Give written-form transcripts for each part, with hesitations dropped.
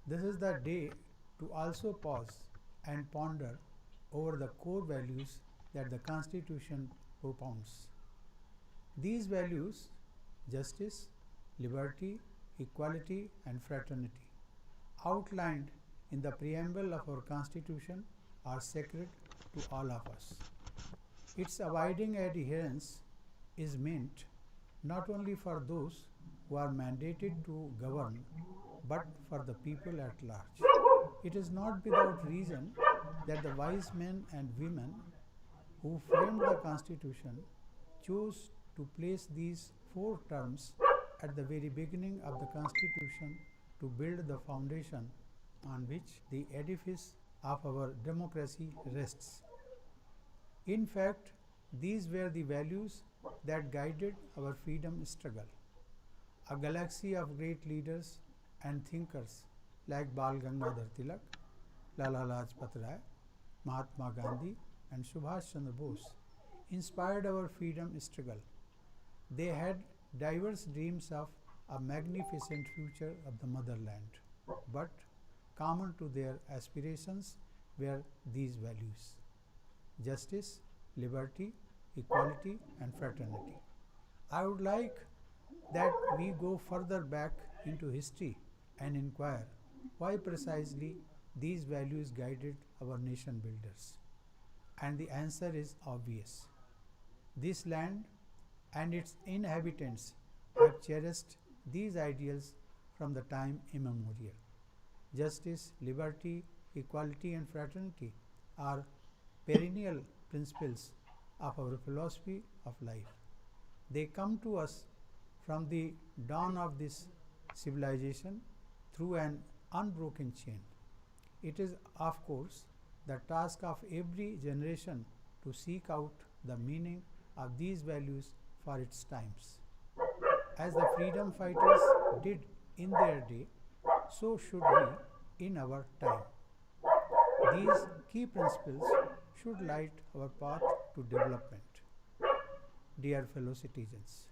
This is the day to also pause and ponder over the core values that the Constitution propounds. These values, justice, liberty, equality, and fraternity, outlined in the preamble of our Constitution, are sacred to all of us. Its abiding adherence is meant not only for those who are mandated to govern, but for the people at large. It is not without reason that the wise men and women who framed the Constitution chose to place these four terms at the very beginning of the Constitution to build the foundation on which the edifice of our democracy rests. In fact, these were the values that guided our freedom struggle. A galaxy of great leaders and thinkers like Bal Gangadhar Tilak, Lala Lajpat Rai, Mahatma Gandhi, and Subhash Chandra Bose inspired our freedom struggle. They had diverse dreams of a magnificent future of the motherland, but common to their aspirations were these values: justice, liberty, equality, and fraternity. I would like that we go further back into history and inquire why precisely these values guided our nation builders. And the answer is obvious. This land and its inhabitants have cherished these ideals from the time immemorial. Justice, liberty, equality, and fraternity are perennial principles of our philosophy of life. They come to us from the dawn of this civilization through an unbroken chain. It is, of course, the task of every generation to seek out the meaning of these values for its times. As the freedom fighters did in their day, so should we in our time. These key principles should light our path to development. Dear fellow citizens,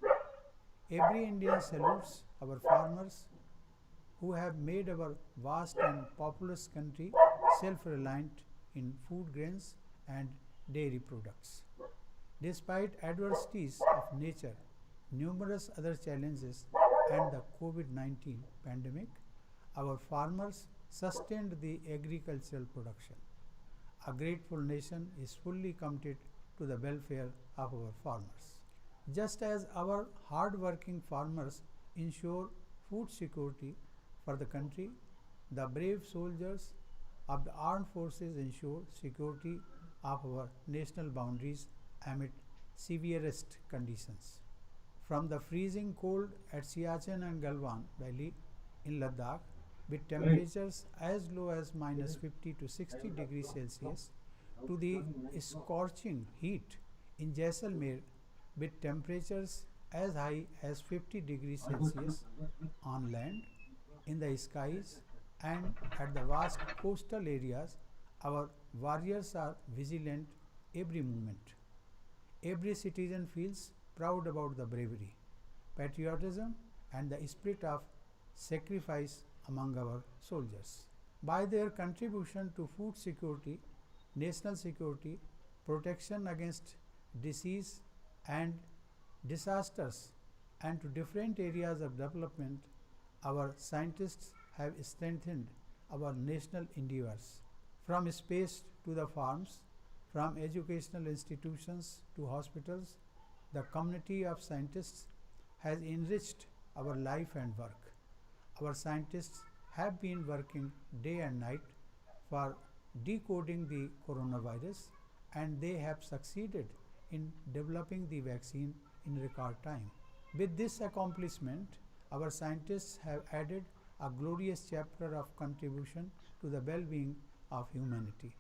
every Indian salutes our farmers who have made our vast and populous country self-reliant in food grains and dairy products. Despite adversities of nature, numerous other challenges, and the COVID-19 pandemic, our farmers sustained the agricultural production. A grateful nation is fully committed to the welfare of our farmers. Just as our hard-working farmers ensure food security for the country, the brave soldiers of the armed forces ensure security of our national boundaries amid severest conditions. From the freezing cold at Siachen and Galwan Valley in Ladakh, with temperatures as low as minus 50 to 60 degrees Celsius, to the scorching heat in Jaisalmer with temperatures as high as 50 degrees Celsius on land, in the skies, and at the vast coastal areas, our warriors are vigilant every moment. Every citizen feels proud about the bravery, patriotism, and the spirit of sacrifice among our soldiers. By their contribution to food security, national security, protection against disease and disasters, and to different areas of development, our scientists have strengthened our national endeavors. From space to the farms, from educational institutions to hospitals, the community of scientists has enriched our life and work. Our scientists have been working day and night for decoding the coronavirus, and they have succeeded in developing the vaccine in record time. With this accomplishment, our scientists have added a glorious chapter of contribution to the well-being of humanity.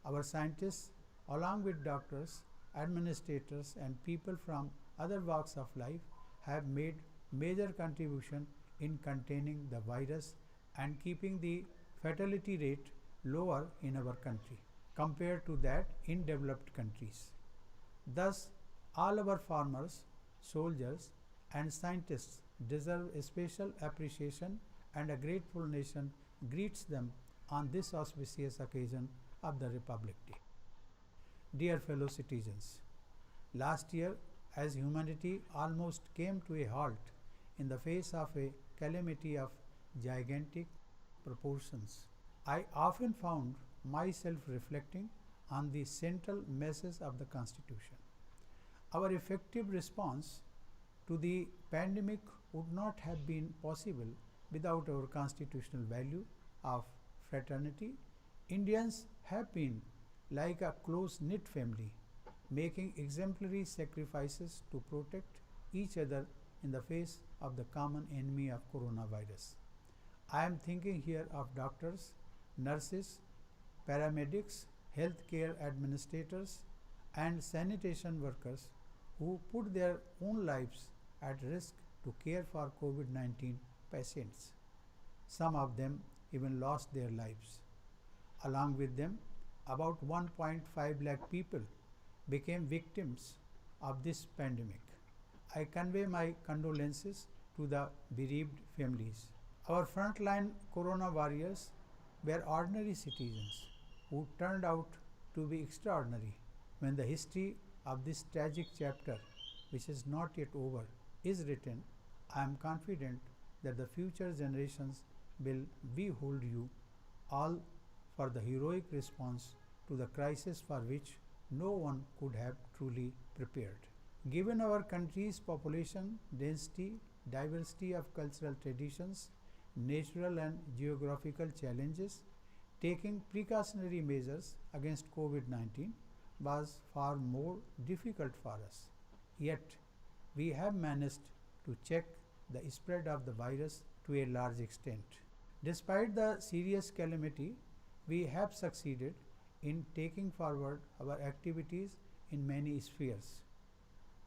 Our scientists, along with doctors, administrators, and people from other walks of life, have made major contribution in containing the virus and keeping the fatality rate lower in our country compared to that in developed countries. Thus, all our farmers, soldiers, and scientists deserve a special appreciation, and a grateful nation greets them on this auspicious occasion of the Republic Day. Dear fellow citizens, last year, as humanity almost came to a halt in the face of a calamity of gigantic proportions, I often found myself reflecting on the central message of the Constitution. Our effective response to the pandemic would not have been possible without our constitutional value of fraternity. Indians have been like a close-knit family, making exemplary sacrifices to protect each other in the face of the common enemy of coronavirus. I am thinking here of doctors, nurses, paramedics, healthcare administrators, and sanitation workers who put their own lives at risk to care for COVID-19 patients. Some of them even lost their lives. Along with them, about 1.5 lakh people became victims of this pandemic. I convey my condolences to the bereaved families. Our frontline corona warriors were ordinary citizens who turned out to be extraordinary. When the history of this tragic chapter, which is not yet over, is written, I am confident that the future generations will behold you all for the heroic response to the crisis for which no one could have truly prepared. Given our country's population density, diversity of cultural traditions, natural and geographical challenges, taking precautionary measures against COVID-19 was far more difficult for us. Yet, we have managed to check the spread of the virus to a large extent. Despite the serious calamity, we have succeeded in taking forward our activities in many spheres.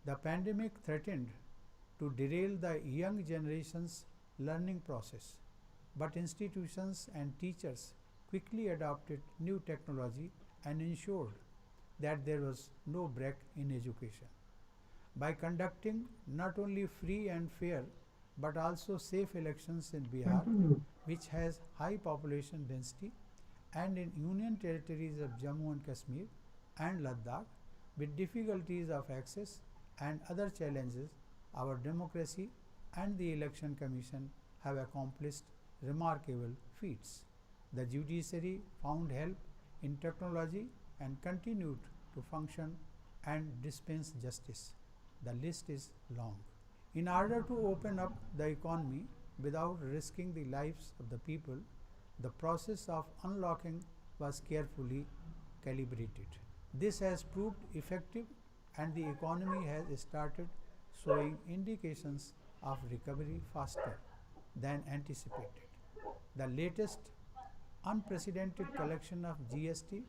The pandemic threatened to derail the young generation's learning process, but institutions and teachers quickly adopted new technology and ensured that there was no break in education. By conducting not only free and fair but also safe elections in Bihar, which has high population density, and in union territories of Jammu and Kashmir and Ladakh, with difficulties of access and other challenges, our democracy and the Election Commission have accomplished remarkable feats. The judiciary found help in technology and continued to function and dispense justice. The list is long. In order to open up the economy without risking the lives of the people, the process of unlocking was carefully calibrated. This has proved effective and the economy has started showing indications of recovery faster than anticipated. The latest unprecedented collection of GST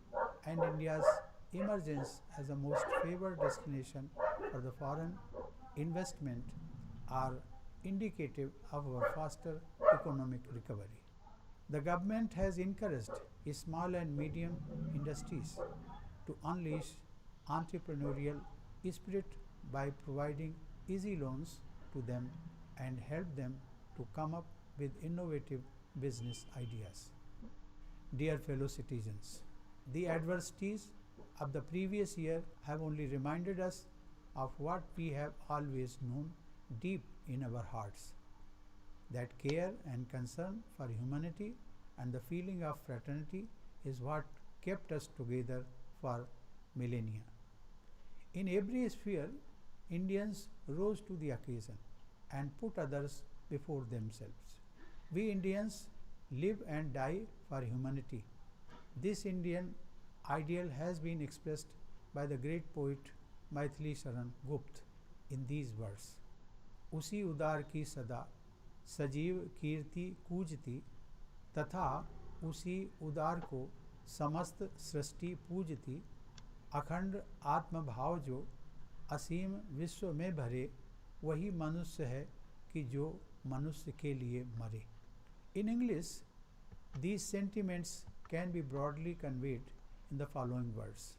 and India's emergence as the most favored destination for the foreign investment are indicative of our faster economic recovery. The government has encouraged small and medium industries to unleash entrepreneurial spirit by providing easy loans to them and help them to come up with innovative business ideas. Dear fellow citizens, the adversities of the previous year have only reminded us of what we have always known deep in our hearts, that care and concern for humanity and the feeling of fraternity is what kept us together for millennia. In every sphere, Indians rose to the occasion and put others before themselves. We Indians live and die for humanity. This Indian ideal has been expressed by the great poet Maithili Sharan Gupt in these words: उसी उदार की सदा सजीव कीर्ति कूजती, तथा उसी उदार को समस्त सृष्टि पूजती, अखंड आत्मभाव जो असीम विश्व में भरे, वही मनुष्य है कि जो मनुष्य के लिए मरे. In English, these sentiments can be broadly conveyed in the following words: